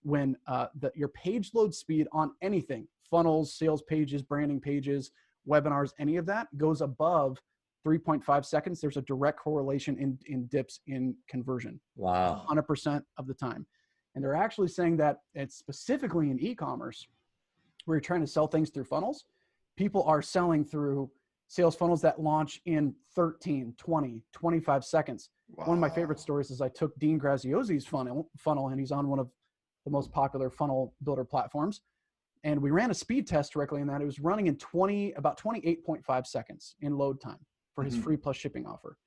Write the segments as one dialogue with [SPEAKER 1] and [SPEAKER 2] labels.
[SPEAKER 1] when your page load speed on anything, funnels, sales pages, branding pages, webinars, any of that goes above 3.5 seconds, there's a direct correlation in dips in conversion.
[SPEAKER 2] Wow.
[SPEAKER 1] 100% of the time. And they're actually saying that it's specifically in e-commerce where you're trying to sell things through funnels. People are selling through sales funnels that launch in 13, 20, 25 seconds. Wow. One of my favorite stories is I took Dean Graziosi's funnel, and he's on one of the most popular funnel builder platforms. And we ran a speed test directly in that. It was running in about 28.5 seconds in load time for his free plus shipping offer.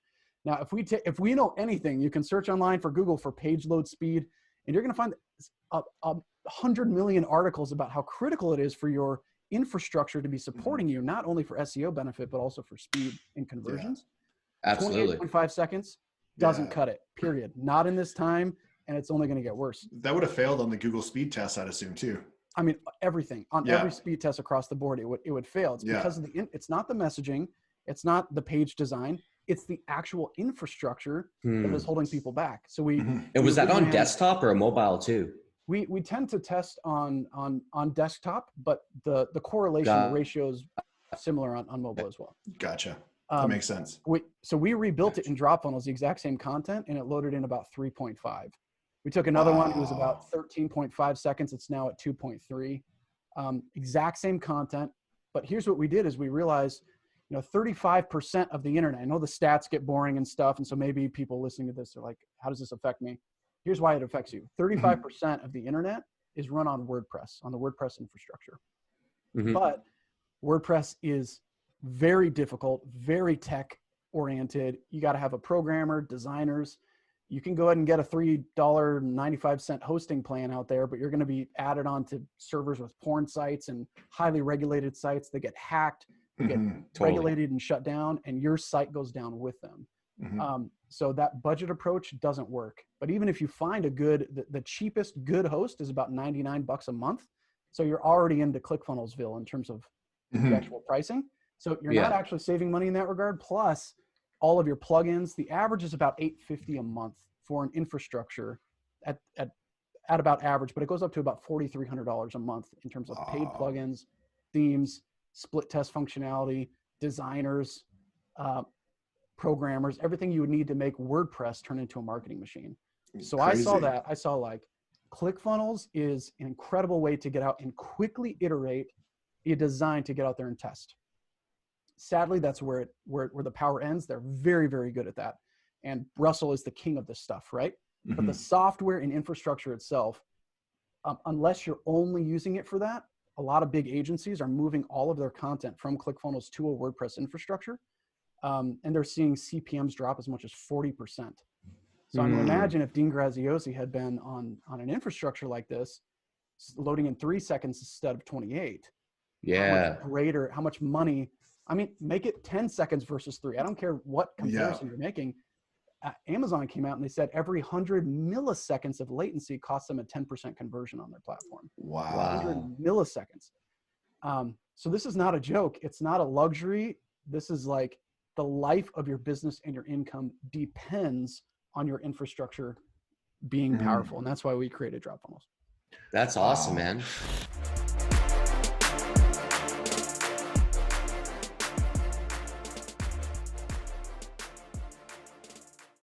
[SPEAKER 1] Now, if we know anything, you can search online for Google for page load speed, and you're going to find 100 million articles about how critical it is for your infrastructure to be supporting you, not only for SEO benefit, but also for speed and conversions.
[SPEAKER 2] Yeah, absolutely.
[SPEAKER 1] 28.5 seconds doesn't cut it, period. Not in this time, and it's only going to get worse.
[SPEAKER 3] That would have failed on the Google speed test, I'd assume, too.
[SPEAKER 1] I mean, everything on every speed test across the board, it would fail. It's because of it's not the messaging, it's not the page design, it's the actual infrastructure that is holding people back. So
[SPEAKER 2] was that on desktop or a mobile too?
[SPEAKER 1] We tend to test on desktop, but the correlation, the ratio is similar on mobile as well.
[SPEAKER 3] Gotcha. That makes sense.
[SPEAKER 1] So we rebuilt it in drop funnels, the exact same content, and it loaded in about 3.5. We took another one, it was about 13.5 seconds. It's now at 2.3. Exact same content. But here's what we did is we realized, 35% of the internet, I know the stats get boring and stuff. And so maybe people listening to this are like, how does this affect me? Here's why it affects you. 35% of the internet is run on WordPress, on the WordPress infrastructure. But WordPress is very difficult, very tech oriented. You got to have a programmer, designers. You can go ahead and get a $3.95 hosting plan out there, but you're going to be added on to servers with porn sites and highly regulated sites that get hacked, get regulated and shut down, and your site goes down with them. So that budget approach doesn't work. But even if you find the cheapest good host is about $99 a month. So you're already into ClickFunnelsville in terms of the actual pricing. So you're not actually saving money in that regard. Plus all of your plugins, the average is about $850 a month for an infrastructure at about average, but it goes up to about $4,300 a month in terms of paid plugins, themes, split test functionality, designers, programmers, everything you would need to make WordPress turn into a marketing machine. So crazy. I saw like ClickFunnels is an incredible way to get out and quickly iterate a design to get out there and test. Sadly, that's where the power ends. They're very, very good at that. And Russell is the king of this stuff, right? But the software and infrastructure itself, unless you're only using it for that, a lot of big agencies are moving all of their content from ClickFunnels to a WordPress infrastructure. And they're seeing CPMs drop as much as 40%. So I mean, imagine if Dean Graziosi had been on an infrastructure like this, loading in 3 seconds instead of 28.
[SPEAKER 2] Yeah.
[SPEAKER 1] How much money, I mean, make it 10 seconds versus 3. I don't care what comparison you're making. Amazon came out and they said every 100 milliseconds of latency costs them a 10% conversion on their platform.
[SPEAKER 3] Wow.
[SPEAKER 1] 100 milliseconds. So this is not a joke. It's not a luxury. This is like the life of your business, and your income depends on your infrastructure being powerful. And that's why we created drop funnels.
[SPEAKER 2] That's awesome, man.